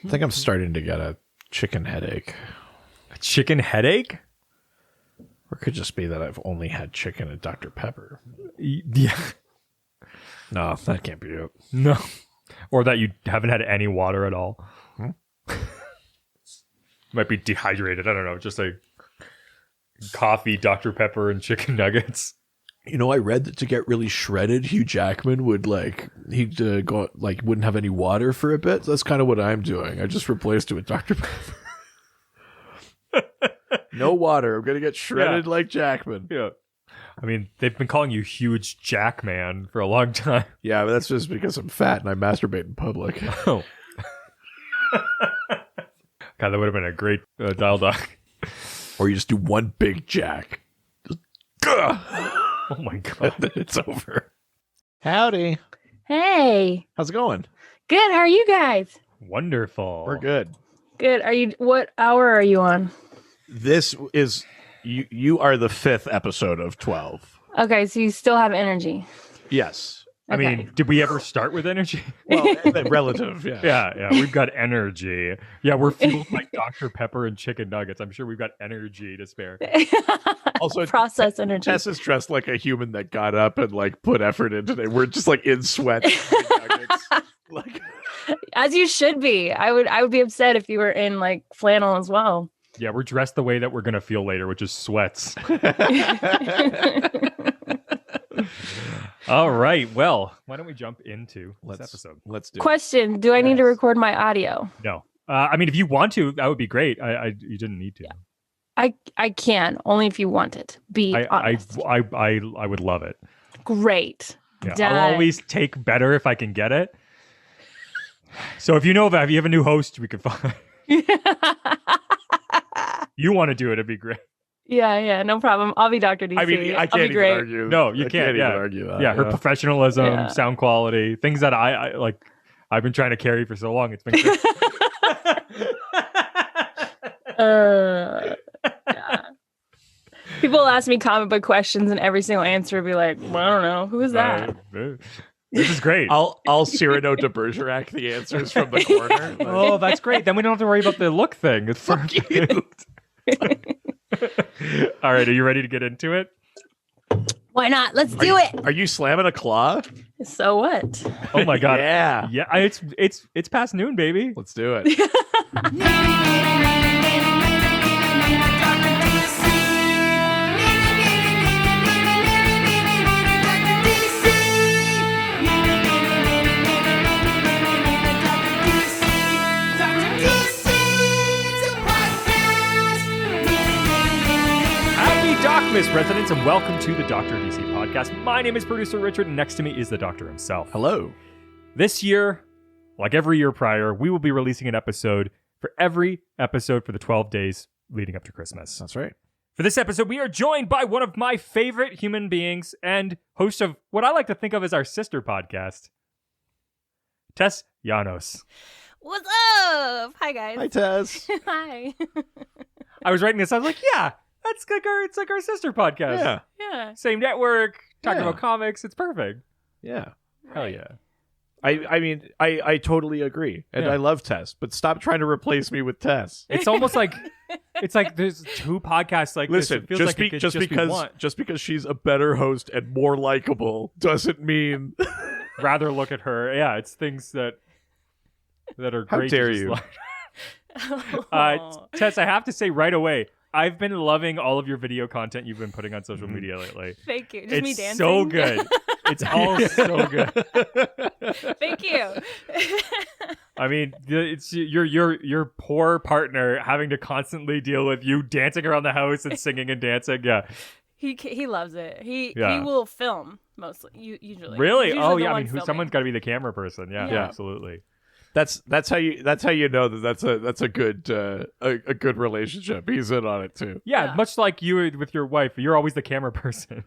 I think I'm starting to get a chicken headache. A chicken headache? Or it could just be that I've only had chicken and Dr. Pepper. Yeah. No, that can't be it. No. Or that you haven't had any water at all. Might be dehydrated. I don't know. Just like coffee, Dr. Pepper, and chicken nuggets. You know, I read that to get really shredded, Hugh Jackman would wouldn't have any water for a bit. So that's kind of what I'm doing. I just replaced it with Dr. Pepper. No water. I'm gonna get shredded like Jackman. Yeah. I mean, they've been calling you Huge Jackman for a long time. Yeah, but that's just because I'm fat and I masturbate in public. Oh. God, that would have been a great dial dog. Or you just do one big jack. Just, oh my God. Then it's over. Howdy. Hey. How's it going? Good. How are you guys? Wonderful. We're good. Good. What hour are you on? This is you are the 5th episode of 12. Okay, so you still have energy. Yes. I mean, did we ever start with energy? Well, relative, yeah. Yeah, we've got energy. Yeah, we're fueled by Dr. Pepper and chicken nuggets. I'm sure we've got energy to spare. Also, process energy. Tess is dressed like a human that got up and put effort into it. We're just in sweat. As you should be. I would be upset if you were in flannel as well. Yeah, we're dressed the way that we're gonna feel later, which is sweats. All right. Well, why don't we jump into this episode? Let's do it. Question: do I need to record my audio? No. I mean, if you want to, that would be great. You didn't need to. Yeah. I can only if you want it. Be honest. I would love it. Great. Yeah, Done. I'll always take better if I can get it. So if you have a new host, we could find. You want to do it? It'd be great. Yeah, no problem. I'll be Dr. DC. I mean, I can't even argue. No, you can't even argue that. Yeah, her professionalism, sound quality, things that I like. I've been trying to carry for so long. It's been great. Yeah. People ask me comic book questions, and every single answer would be like, well, I don't know. Who is that? This is great. I'll Cyrano de Bergerac the answers from the corner. Oh, that's great. Then we don't have to worry about the look thing. It's perfect. All right, are you ready to get into it? Why not? Let's do it. Are you slamming a claw? So what? Oh my God. Yeah. It's past noon, baby. Let's do it. DocMas residents, and welcome to the Dr. DC podcast. My name is producer Richard, and next to me is the doctor himself. Hello. This year, like every year prior, we will be releasing an episode for every episode for the 12 days leading up to Christmas. That's right. For this episode, we are joined by one of my favorite human beings and host of what I like to think of as our sister podcast, Tess Llanos. What's up? Hi, guys. Hi, Tess. Hi. I was writing this, I was like, yeah. It's like our sister podcast. Yeah. Same network, talking about comics. It's perfect. Yeah. Hell yeah. I mean, I totally agree. And I love Tess, but stop trying to replace me with Tess. It's almost like there's two podcasts like Listen, this. It feels just because she's a better host and more likable doesn't mean rather look at her. Yeah, it's things that are How great. How dare to you? Tess, I have to say right away, I've been loving all of your video content you've been putting on social media lately. Thank you. Just it's me dancing. So good. It's all so good. Thank you. I mean, it's your poor partner having to constantly deal with you dancing around the house and singing and dancing. Yeah. He loves it. He will film mostly. Usually. Really? Usually Oh yeah. I mean, someone's got to be the camera person. Yeah. Absolutely. That's how you know that's a good a good relationship. He's in on it too. Yeah, much like you with your wife, you're always the camera person.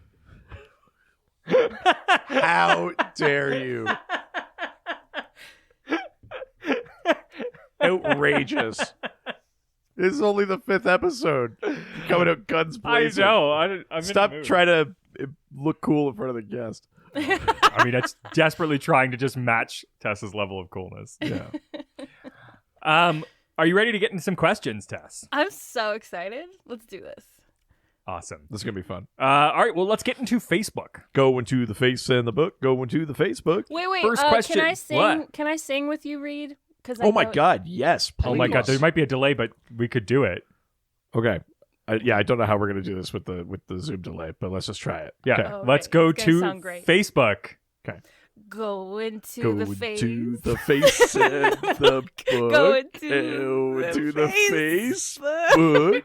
How dare you? Outrageous. This is only the 5th episode. Coming out guns blazing. I know. Stop trying to look cool in front of the guest. I mean, it's desperately trying to just match Tess's level of coolness. Yeah. Are you ready to get into some questions, Tess? I'm so excited. Let's do this. Awesome. This is gonna be fun. All right, well, let's get into Facebook. Go into the face and the book. Go into the Facebook. Wait. First question. Can I sing? What? Can I sing with you, Reed? Oh my God! Yes. Please. Oh my God, there might be a delay, but we could do it. Okay. I don't know how we're gonna do this with the Zoom delay, but let's just try it. Yeah. Okay. Oh, Let's okay. go It's gonna to sound great. Facebook. Okay. Go into Go the face. into the face and the book. Go into the Facebook.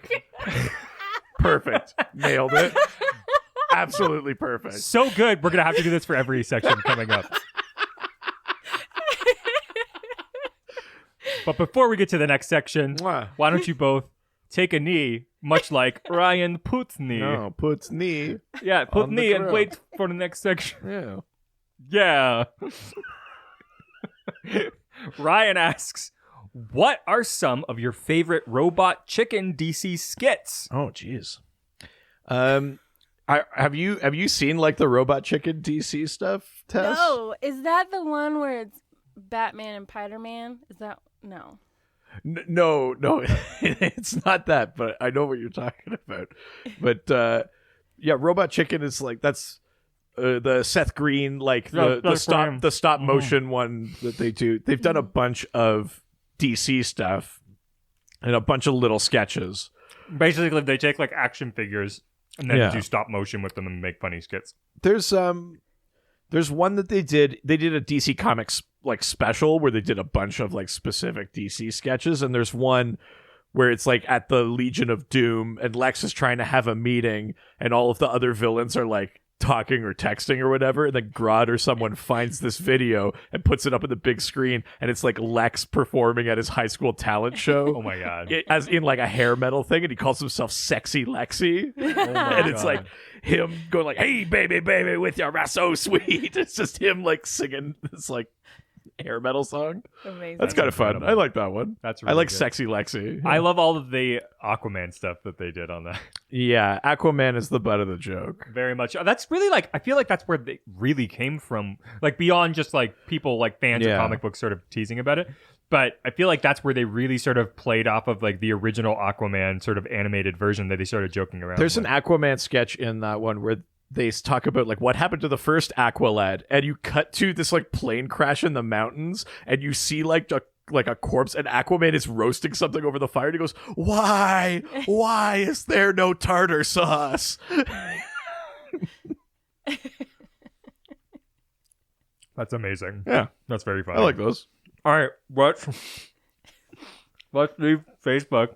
Perfect. Nailed it. Absolutely perfect. So good. We're going to have to do this for every section coming up. But before we get to the next section, Mwah. why don't you both take a knee, much like Ryan puts knee. No, puts knee. Yeah, put on the knee and grill. wait for the next section. Yeah. Yeah. Ryan asks, what are some of your favorite Robot Chicken DC skits? Oh, jeez. Have you seen like the Robot Chicken DC stuff, Tess? No, is that the one where it's Batman and Spider-Man? Is that no? No, it's not that. But I know what you're talking about. But yeah, Robot Chicken is like that's the Seth Green like the stop motion one that they do. They've done a bunch of DC stuff and a bunch of little sketches. Basically, they take like action figures and then Yeah. do stop motion with them and make funny skits. There's one that they did a DC Comics like special where they did a bunch of like specific DC sketches, and there's one where it's like at the Legion of Doom and Lex is trying to have a meeting and all of the other villains are like talking or texting or whatever, and then Grodd or someone finds this video and puts it up on the big screen, and it's like Lex performing at his high school talent show. Oh my God. As in like a hair metal thing, and he calls himself Sexy Lexi. Oh my And it's God. like him going like, "Hey baby, baby, with your ass so sweet." It's just him like singing this like hair metal song. Amazing. That's kind of fun. incredible. I like that one. That's I really like good. Sexy Lexi. I love all of the Aquaman stuff that they did on that. Yeah, Aquaman is the butt of the joke. Very much. That's really like, I feel like that's where they really came from. Like beyond just like people like fans of Yeah. comic books sort of teasing about it. But I feel like that's where they really sort of played off of like the original Aquaman sort of animated version that they started joking around There's with. an Aquaman sketch in that one where they talk about like what happened to the first Aqualad, and you cut to this like plane crash in the mountains, and you see like a corpse, and Aquaman is roasting something over the fire, and he goes, "Why is there no tartar sauce?" That's amazing. Yeah, That's very funny. I like those. All right, let's leave Facebook.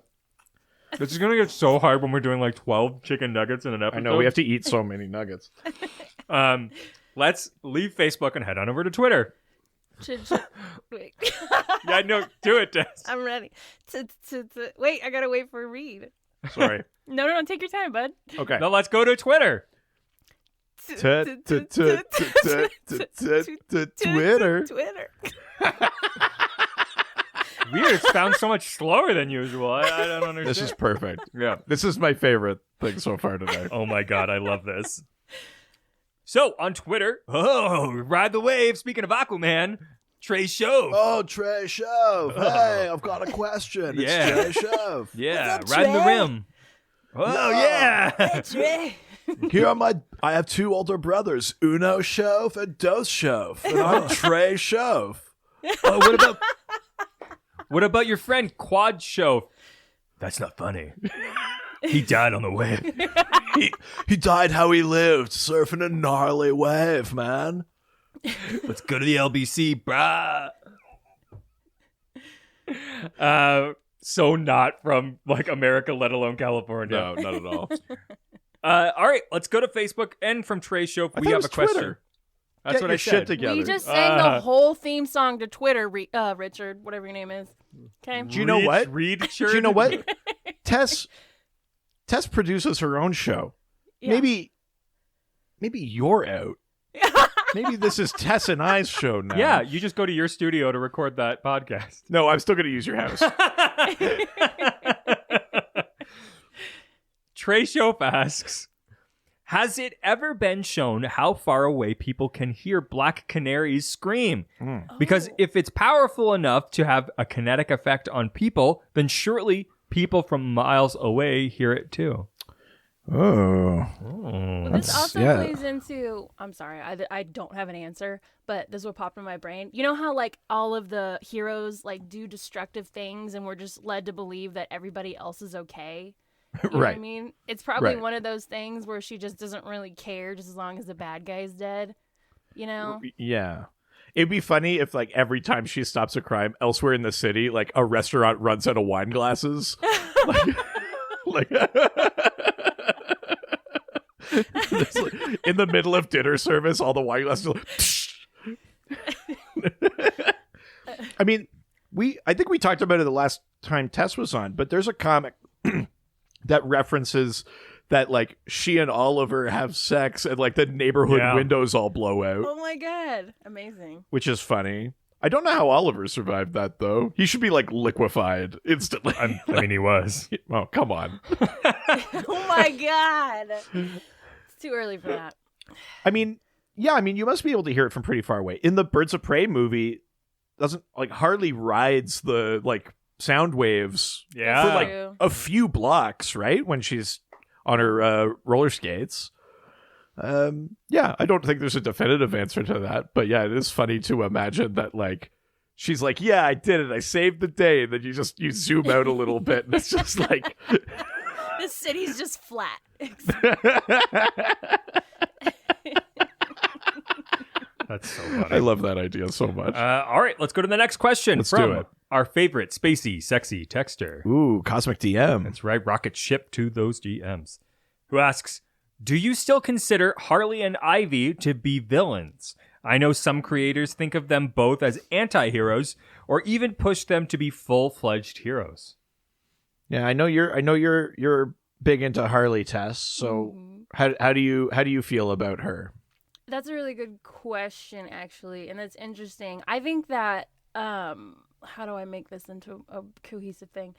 This is gonna get so hard when we're doing like 12 chicken nuggets in an episode. I know we have to eat so many nuggets. Let's leave Facebook and head on over to Twitter. Wait. Yeah, no, do it, Des. I'm ready. Wait, I gotta wait for a read. Sorry. No, take your time, bud. Okay. Now let's go to Twitter. Twitter. Twitter. Weird, it sounds so much slower than usual. I don't understand. This is perfect. Yeah. This is my favorite thing so far today. Oh my God, I love this. So on Twitter, ride the wave. Speaking of Aquaman, Trey Shove. Oh, Trey Shove. Hey, I've got a question. Yeah. It's Trey Shove. Yeah, What's up, riding the Trey? rim. Oh yeah. Trey. Here are I have two older brothers, Uno Shove and Dos Shove. And I'm Trey Shove. Oh, what about your friend Quad Shove? That's not funny. He died on the wave. He died how he lived, surfing a gnarly wave, man. Let's go to the LBC, brah. So not from like America, let alone California. No, not at all. All right, let's go to Facebook. And from Trey Show, we have a question. Twitter. That's Get what your I shit said. together. We just sang the whole theme song to Twitter, Richard, whatever your name is. Okay. Do you know what? Reed Do you know what? Tess produces her own show. Yeah. Maybe you're out. Maybe this is Tess and I's show now. Yeah, you just go to your studio to record that podcast. No, I'm still going to use your house. Trey Shope asks, Has it ever been shown how far away people can hear black canaries scream? Because if it's powerful enough to have a kinetic effect on people, then surely people from miles away hear it too. Oh. Well, this also plays into, I'm sorry, I don't have an answer, but this is what popped in my brain. You know how like all of the heroes like do destructive things and we're just led to believe that everybody else is okay? You know what I mean? It's probably one of those things where she just doesn't really care just as long as the bad guy's dead, you know? Yeah. It'd be funny if like every time she stops a crime elsewhere in the city, like a restaurant runs out of wine glasses. like in the middle of dinner service, all the wine glasses are like, I mean, I think we talked about it the last time Tess was on, but there's a comic that references that like she and Oliver have sex and like the neighborhood windows all blow out. Oh my god. Amazing. Which is funny. I don't know how Oliver survived that though. He should be like liquefied instantly. I mean, he was. Oh, come on. Oh my god. It's too early for that. I mean, you must be able to hear it from pretty far away. In the Birds of Prey movie, doesn't like Harley rides the like sound waves for like a few blocks, right? When she's on her roller skates. I don't think there's a definitive answer to that, but yeah, it is funny to imagine that like she's like, yeah, I did it, I saved the day, and then you zoom out a little bit and it's just like the city's just flat. That's so funny. I love that idea so much. All right, let's go to the next question. Let's from do it. Our favorite spacey, sexy texter. Ooh, Cosmic DM. That's right, rocket ship to those DMs. Who asks, do you still consider Harley and Ivy to be villains? I know some creators think of them both as anti-heroes or even push them to be full-fledged heroes. Yeah, I know you're big into Harley, Tess. So how do you feel about her? That's a really good question, actually, and that's interesting. I think that how do I make this into a cohesive thing?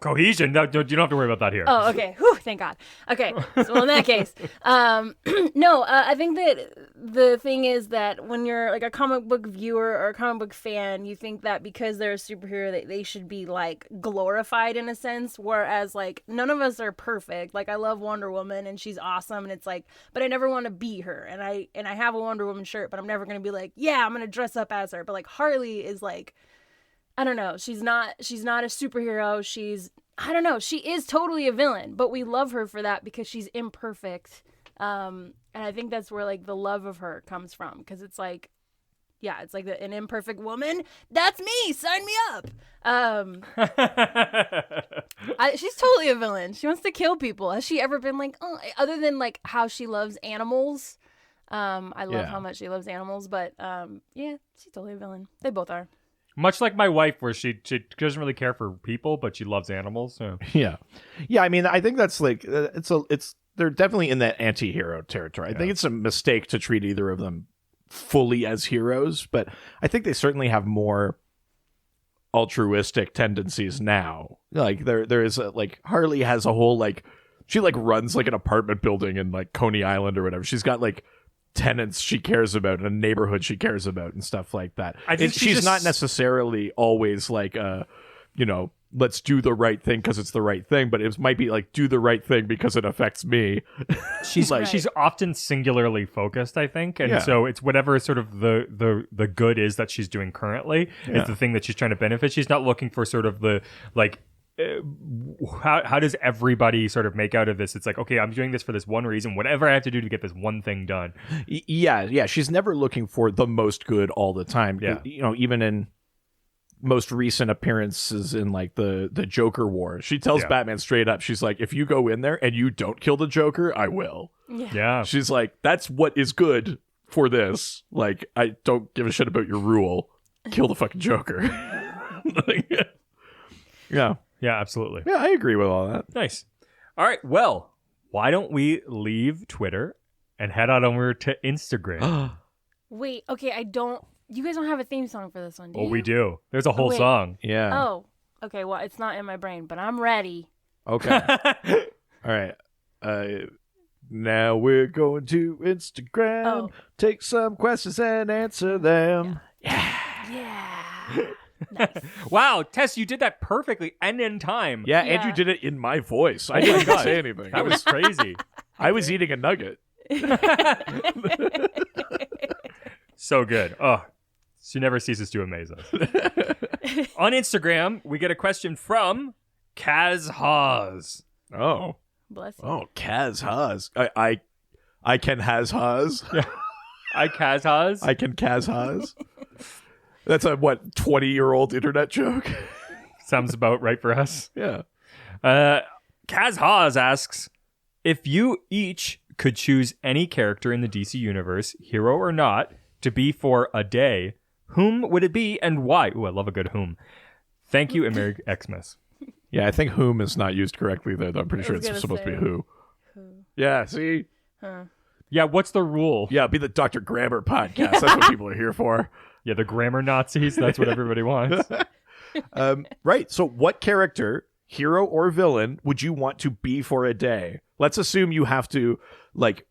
Cohesion? No, you don't have to worry about that here. Oh, okay. Whew, thank God. Okay, so in that case, I think that the thing is that when you're like a comic book viewer or a comic book fan, you think that because they're a superhero, they should be like glorified in a sense, whereas like none of us are perfect. Like I love Wonder Woman and she's awesome, and it's like, but I never want to be her, and I have a Wonder Woman shirt, but I'm never gonna be like, yeah, I'm gonna dress up as her. But like Harley is like, I don't know. She's not a superhero. I don't know. She is totally a villain, but we love her for that because she's imperfect. And I think that's where like the love of her comes from. Cause it's like, yeah, it's like an imperfect woman. That's me. Sign me up. She's totally a villain. She wants to kill people. Has she ever been like, oh, other than like how she loves animals? I love how much she loves animals, but yeah, she's totally a villain. They both are. Much like my wife, where she doesn't really care for people, but she loves animals. So. Yeah. I mean, I think that's like they're definitely in that anti-hero territory. I think it's a mistake to treat either of them fully as heroes, but I think they certainly have more altruistic tendencies now. Like there is like Harley has a whole like she like runs like an apartment building in like Coney Island or whatever. She's got like tenants she cares about and a neighborhood she cares about and stuff like that. I think she's not necessarily always like let's do the right thing because it's the right thing, but it might be like do the right thing because it affects me. She's like she's often singularly focused, I think, and so it's whatever sort of the good is that she's doing currently is the thing that she's trying to benefit. She's not looking for sort of the like how does everybody sort of make out of this? It's like, okay, I'm doing this for this one reason, whatever I have to do to get this one thing done. Yeah, she's never looking for the most good all the time. Even in most recent appearances in like the Joker war, she tells Batman straight up, she's like, if you go in there and you don't kill the Joker, I will. Yeah. She's like, that's what is good for this. Like, I don't give a shit about your rule. Kill the fucking Joker. Yeah, absolutely. Yeah, I agree with all that. Nice. All right, well, why don't we leave Twitter and head on over to Instagram? Wait, okay, you guys don't have a theme song for this one, do you? Oh, we do. There's a whole song. Yeah. Oh, okay, well, it's not in my brain, but I'm ready. Okay. All right. Now we're going to Instagram. Oh. Take some questions and answer them. Yeah. Wow, Tess, you did that perfectly and in time. Yeah, Yeah. Andrew did it in my voice. I didn't even say anything. That was crazy. I was eating a nugget. So good. Oh, she never ceases to amaze us. On Instagram, we get a question from Kaz Haas. Oh. Bless you. Oh, Kaz Haas. I can has Haas. Hi, Kaz Haas. I can Kaz Haas. That's a 20-year-old internet joke. Sounds about right for us. Yeah. Kaz Haas asks, if you each could choose any character in the DC universe, hero or not, to be for a day, whom would it be and why? Ooh, I love a good whom. Thank you, and Merry Xmas. Yeah, I think whom is not used correctly there, though. I'm pretty sure it's gonna supposed to be say who. Yeah, see? Yeah, what's the rule? Yeah, be the Dr. Grammar podcast. That's what people are here for. Yeah, the grammar Nazis. That's what everybody wants. Right. So what character, hero or villain, would you want to be for a day? Let's assume you have to, like,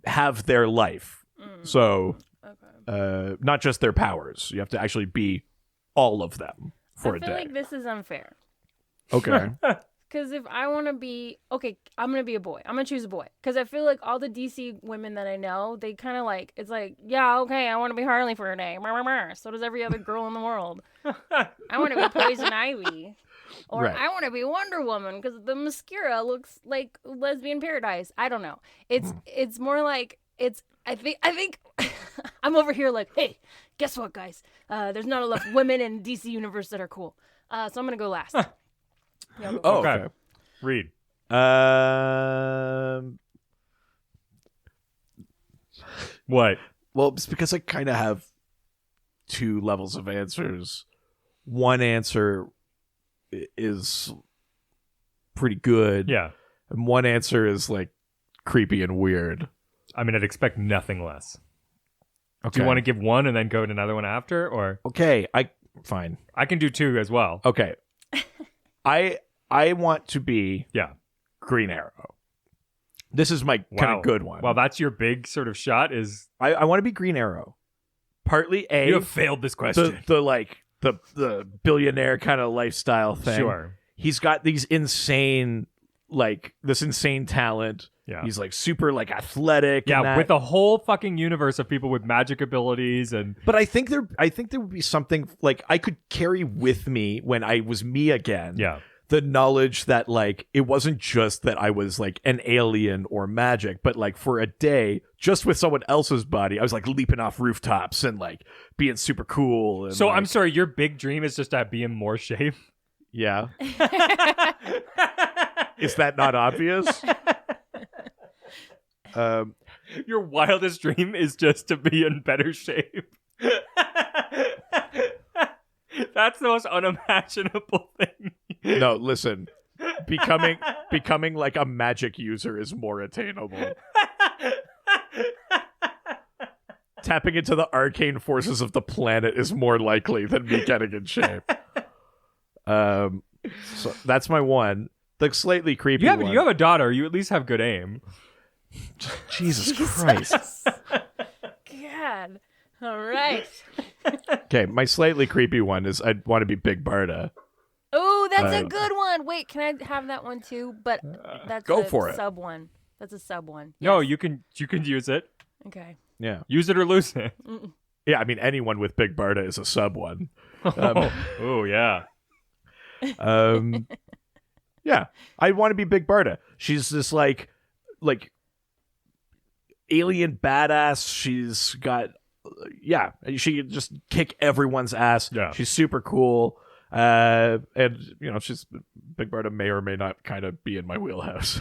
have their life. So, not just their powers. You have to actually be all of them for I a feel day. like this is unfair. Okay. Because if I want to be, okay, I'm going to be a boy. I'm going to choose a boy. Because I feel like all the DC women that I know, they kind of like, it's like, yeah, okay, I want to be Harley for a day. So does every other girl in the world. I want to be Poison Ivy. Or Right. I want to be Wonder Woman because the mascara looks like Lesbian Paradise. I don't know. It's more like, I think I'm over here like, hey, guess what, guys? There's not enough women in DC universe that are cool. So I'm going to go last. Y'all go Oh, Okay. okay. Read. What? Well, it's because I kind of have two levels of answers. One answer is pretty good. Yeah. And one answer is like creepy and weird. I mean, I'd expect nothing less. Okay. Do you want to give one and then go to another one after? Or Okay, fine. I can do two as well. Okay. I want to be Yeah. Green Arrow. This is my kind Wow. of good one. Well, that's your big sort of shot is I want to be Green Arrow. Partly A, you have failed this question. the billionaire kind of lifestyle thing. Sure. He's got these insane talent. Yeah. He's like super like athletic. Yeah, and that. with a whole fucking universe of people with magic abilities and But I think there would be something like I could carry with me when I was me again. yeah. The knowledge that like it wasn't just that I was like an alien or magic, but like for a day, just with someone else's body, I was like leaping off rooftops and like being super cool. And, So like, I'm sorry, your big dream is just to be in more shape. Yeah. Is that not obvious? Your wildest dream is just to be in better shape. That's the most unimaginable thing. No, listen. Becoming like a magic user is more attainable. Tapping into the arcane forces of the planet is more likely than me getting in shape. So that's my one. The slightly creepy You have one. a daughter. You at least have good aim. Jesus Christ. God. All right. Okay, my slightly creepy one is I'd want to be Big Barda. Oh, that's a good one. Wait, can I have that one too? But that's Go a for it. sub one. That's a sub one. No, Yes. you can use it. Okay. Yeah. Use it or lose it. Yeah, I mean anyone with Big Barda is a sub one. Oh yeah. Yeah, I want to be Big Barda. She's this like alien badass. She's got she can just kick everyone's ass. Yeah. She's super cool. And she's Big Barda may or may not kind of be in my wheelhouse.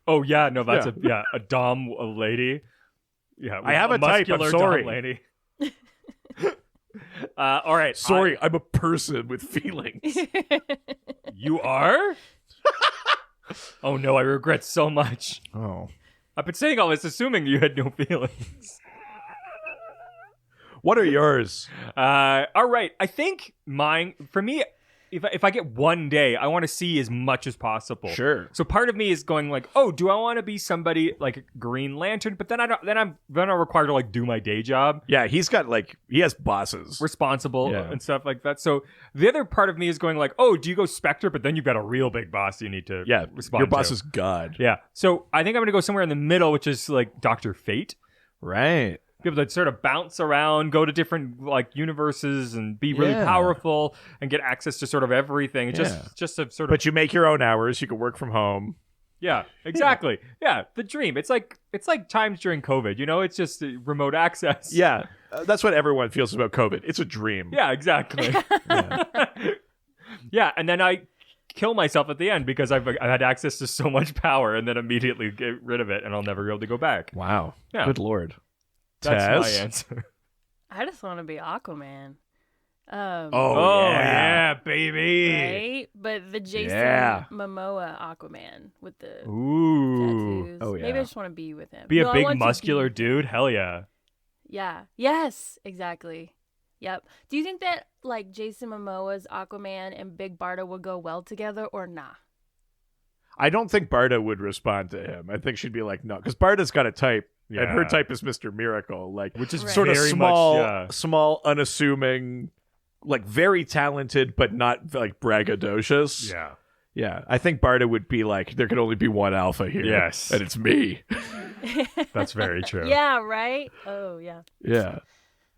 Oh yeah, no, that's Yeah. a dom lady. Yeah, I have a type, I'm muscular sorry. dom lady. All right. Sorry, I'm a person with feelings. You are? Oh no, I regret so much. Oh. I've been saying all this assuming you had no feelings. What are yours? All right. I think mine, for me, if I get one day, I want to see as much as possible. Sure. So part of me is going like, oh, do I want to be somebody like Green Lantern? But then I'm required to like do my day job. Yeah, he has bosses. Responsible and stuff like that. So the other part of me is going like, oh, do you go Spectre? But then you've got a real big boss you need to respond your boss to. is God. Yeah. So I think I'm going to go somewhere in the middle, which is like Dr. Fate. Right. Be able to sort of bounce around, go to different like universes and be really powerful and get access to sort of everything. It's just a sort of... But you make your own hours. You can work from home. Yeah, exactly. Yeah, the dream. It's like times during COVID, you know? It's just remote access. Yeah. That's what everyone feels about COVID. It's a dream. Yeah, exactly. Yeah, and then I kill myself at the end because I had access to so much power and then immediately get rid of it and I'll never be able to go back. Wow. Yeah. Good Lord. That's Tess? my answer. I just want to be Aquaman. Yeah, baby. Right? But the Jason Momoa Aquaman with the tattoos. Oh, yeah. Maybe I just want to be with him. Be No, a I big want to muscular be- dude? Hell yeah. Yeah. Yes, exactly. Yep. Do you think that like Jason Momoa's Aquaman and Big Barda would go well together or nah? I don't think Barda would respond to him. I think she'd be like, no, because Barda's got a type, and her type is Mr. Miracle, like, which is sort of very small, much, small, unassuming, like very talented, but not like braggadocious. Yeah. Yeah. I think Barda would be like, there can only be one alpha here. Yes. And it's me. That's very true. Yeah, right? Oh, yeah. Yeah.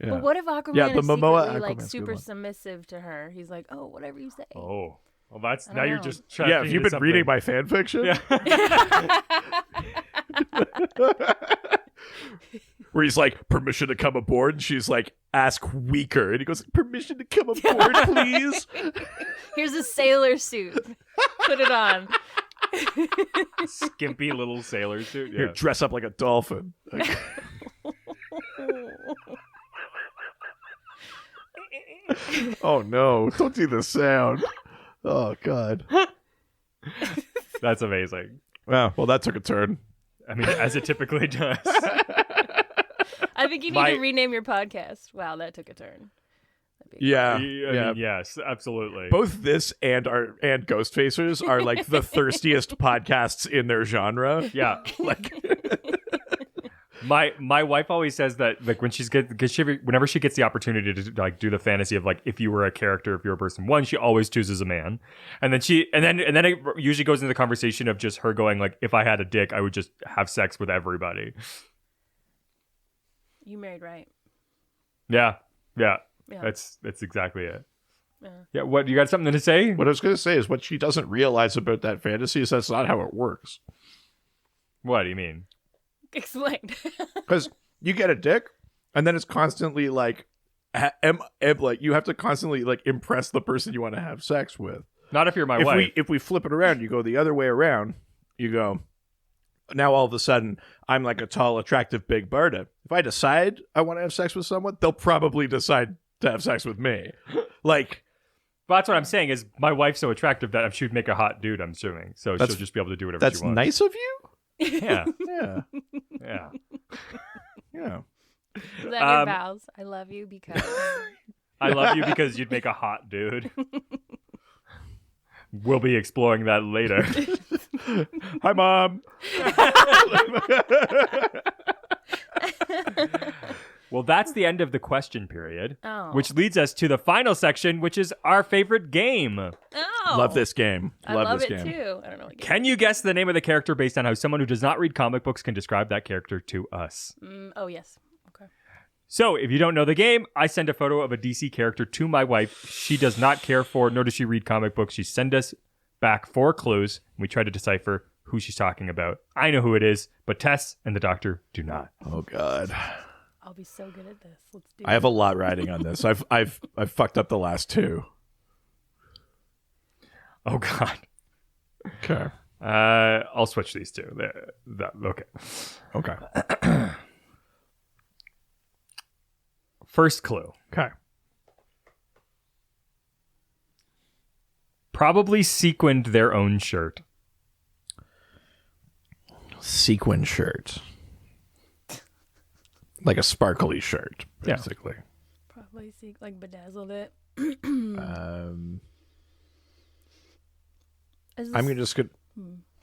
Yeah. But what if Aquaman Yeah, the is Momoa secretly like Aquaman's a good super one. submissive to her? He's like, oh, whatever you say. Oh. Well, that's I now don't you're know. just Yeah, checking have you into been reading my fan fiction? Yeah. Where he's like, permission to come aboard, and she's like, ask weaker. And he goes, permission to come aboard, please? Here's a sailor suit. Put it on. Skimpy little sailor suit. Here, Yeah. dress up like a dolphin. Like- oh no, don't do the sound. Oh god. That's amazing. Wow, well that took a turn. I mean, as it typically does. I think you need to rename your podcast. Wow, that took a turn. Yeah. I mean, yes, absolutely. Both this and Ghost Facers are like the thirstiest podcasts in their genre. Yeah. Like My wife always says that like when whenever she gets the opportunity to like do the fantasy of like if you were a character, if you're a person, one, she always chooses a man, and then it usually goes into the conversation of just her going like, if I had a dick, I would just have sex with everybody. You married right. Yeah. Yeah. That's exactly it. Yeah. Yeah. What, you got something to say? what I was gonna say is what she doesn't realize about that fantasy is that's not how it works. What do you mean? Explain. Because you get a dick, and then it's constantly like, like you have to constantly like impress the person you want to have sex with. Not if you're my wife. If we flip it around, you go the other way around. You go, now all of a sudden I'm like a tall, attractive Big Barda. If I decide I want to have sex with someone, they'll probably decide to have sex with me. Like, But that's what I'm saying is my wife's so attractive that she'd make a hot dude, I'm assuming. So she'll just be able to do whatever she that's wants. nice of you. Yeah. Yeah, Yeah. yeah. Is that your vows? I love you because. I love you because you'd make a hot dude. We'll be exploring that later. Hi, Mom. Well, that's the end of the question period, Oh. which leads us to the final section, which is our favorite game. Oh. Love this game. I love this it game. too. I don't know what game. Can you guess the name of the character based on how someone who does not read comic books can describe that character to us? Oh, yes. Okay. So, if you don't know the game, I send a photo of a DC character to my wife. She does not care for, nor does she read comic books. She sends us back 4 clues, and we try to decipher who she's talking about. I know who it is, but Tess and the doctor do not. Oh God. I'll be so good at this. Let's do I have a lot riding on this. I've fucked up the last 2. Oh, God. Okay. I'll switch these two. Okay. Okay. First clue. Okay. Probably sequined their own shirt. Sequin shirt. Like a sparkly shirt, Yeah. basically. Probably see like bedazzled it. I'm gonna just go.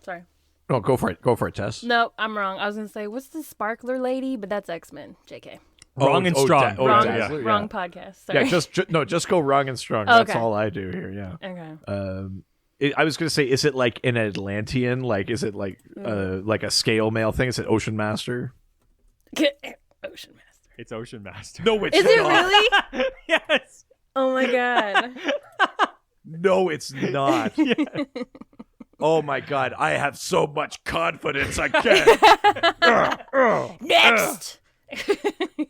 Sorry. No, go for it. Go for it, Tess. No, I'm wrong. I was gonna say, what's the sparkler lady? But that's X-Men. JK. Wrong and strong. Dazzler, Wrong podcast. Sorry. Yeah, just go wrong and strong. Okay. That's all I do here. Yeah. Okay. I was gonna say, is it like an Atlantean? Like, is it like a scale mail thing? Is it Ocean Master? Ocean Master. It's Ocean Master. No, it's Is not. it really? Yes. Oh my god. No, it's not. Oh my god, I have so much confidence. I can't. Next.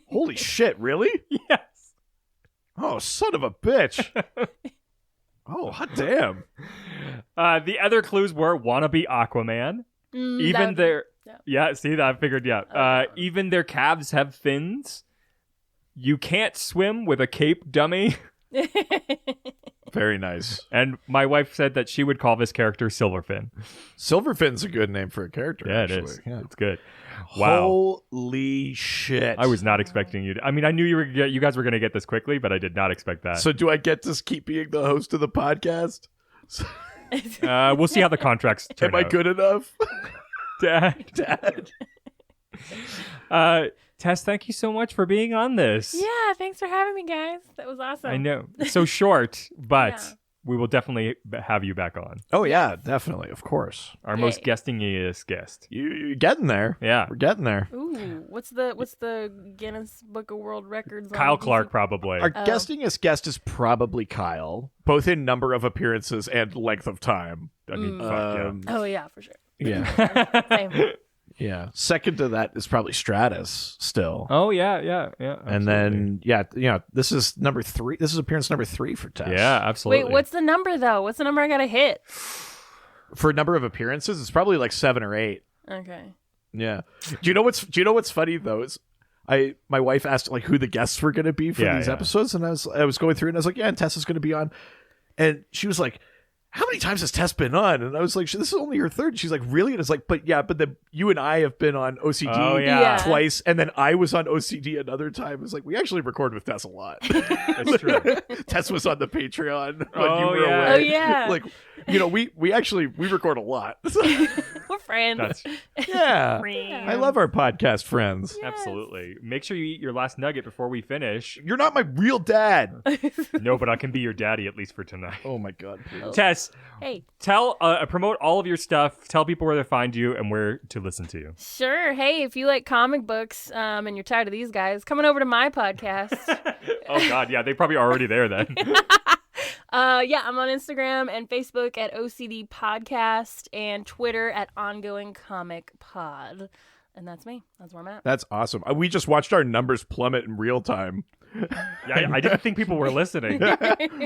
Holy shit! Really? Yes. Oh, son of a bitch. Oh, hot damn. The other clues were wannabe Aquaman. Even their see that I figured even their calves have fins. You can't swim with a cape, dummy. Very nice. And my wife said that she would call this character Silverfin. Silverfin's a good name for a character. Yeah, actually. it is. Yeah. It's good. Wow. Holy shit! I was not expecting you to. I mean, I knew you guys were going to get this quickly, but I did not expect that. So, do I get to keep being the host of the podcast? We'll see how the contracts turn out. Am I good enough, Dad? Tess, thank you so much for being on this. Yeah, thanks for having me, guys. That was awesome. I know. It's so short, but Yeah. we will definitely have you back on. Oh yeah, definitely, of course. Our most guestingest guest. You're getting there. Yeah. We're getting there. Ooh, what's the Guinness Book of World Records? on Kyle DC? Clark, probably. Our guestingest guest is probably Kyle, both in number of appearances and length of time. I mean, fuck Oh yeah, for sure. Yeah, Same. yeah. Second to that is probably Stratus still. Oh, yeah. And then, this is number 3. This is appearance number 3 for Tess. Yeah, absolutely. Wait, what's the number though? What's the number I gotta hit? For a number of appearances, it's probably like 7 or 8. Okay. Yeah. Do you know what's funny though? Is my wife asked like who the guests were going to be for these episodes, and I was going through and I was like, yeah, and Tess is going to be on, and she was like, how many times has Tess been on? And I was like, this is only her 3rd. She's like, really? And it's like, but then you and I have been on OCD twice, and then I was on OCD another time. It's like, we actually record with Tess a lot. That's true. Tess was on the Patreon when you Oh, were yeah. away. Oh, yeah. Like, we record a lot. We're friends. That's Yeah. I love our podcast friends. absolutely. Make sure you eat your last nugget before we finish. You're not my real dad. No, but I can be your daddy at least for tonight. Oh my god, please. Tess, Hey. promote all of your stuff. Tell people where to find you and where to listen to you. Sure. Hey, if you like comic books and you're tired of these guys, coming over to my podcast. Oh God, yeah, they're probably already there then. Yeah, I'm on Instagram and Facebook at OCD Podcast and Twitter at Ongoing Comic Pod. And that's me. That's where I'm at. That's awesome. We just watched our numbers plummet in real time. Yeah, I didn't think people were listening.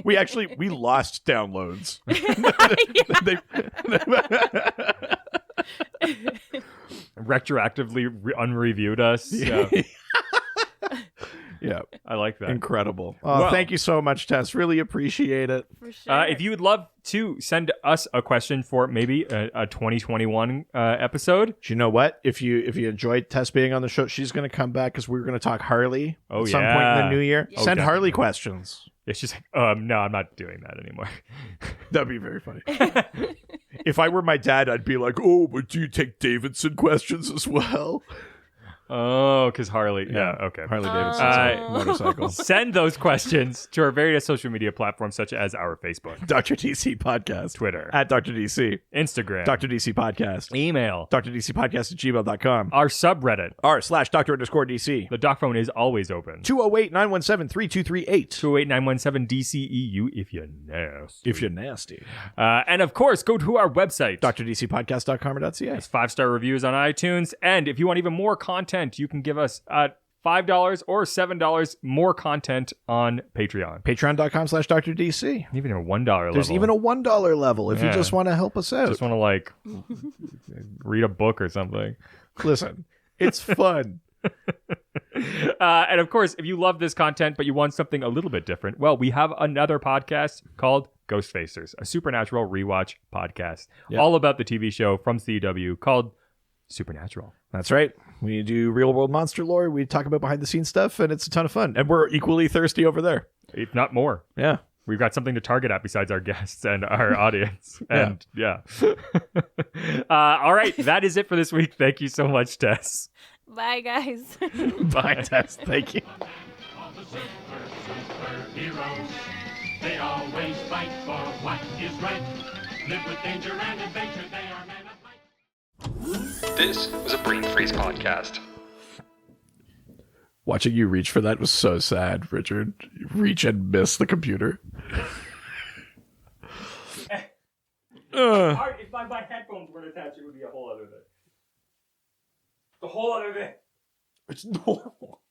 we lost downloads. Retroactively unreviewed us. Yeah, Yeah, I like that. incredible. Thank you so much, Tess. Really appreciate it. For sure. If you would love to send us a question for maybe a 2021 episode. Do you know what? If you enjoyed Tess being on the show, she's going to come back because we're going to talk Harley at some point in the new year. Yeah. Send Oh, Harley definitely. questions. Yeah, she's like, no, I'm not doing that anymore. That'd be very funny. If I were my dad, I'd be like, oh, but do you take Davidson questions as well? Oh, because Harley. Yeah, okay. Harley Davidson's a motorcycle. Send those questions to our various social media platforms, such as our Facebook, Dr. DC Podcast. Twitter, At Dr. DC. Instagram, Dr. DC Podcast. email, DrDCPodcast@gmail.com. our subreddit. r/Dr_DC. The doc phone is always open. 208-917-3238. 208-917-DCEU if you're nasty. If you're nasty. And of course, go to our website. DrDCPodcast.com or .ca. There's 5-star reviews on iTunes. And if you want even more content, you can give us $5 or $7 more content on Patreon. Patreon.com/DrDC. Even a $1 level. There's even a $1 level if you Yeah. just want to help us out. Just want to like read a book or something. Listen, it's fun. And of course, if you love this content, but you want something a little bit different, well, we have another podcast called Ghost Facers, a supernatural rewatch podcast, all about the TV show from CW called Supernatural. That's right. We do real world monster lore. We talk about behind the scenes stuff, and it's a ton of fun. And we're equally thirsty over there. If not more. Yeah. we've got something to target at besides our guests and our audience. And all right, that is it for this week. Thank you so much, Tess. Bye, guys. Bye, Tess. Thank you. All the superheroes, they always fight for what is right. Live with danger and adventure, they are men of might. This was a Brain Freeze podcast. Watching you reach for that was so sad, Richard. You reach and miss the computer. If my headphones weren't attached, it would be a whole other thing. The whole other thing. It's normal.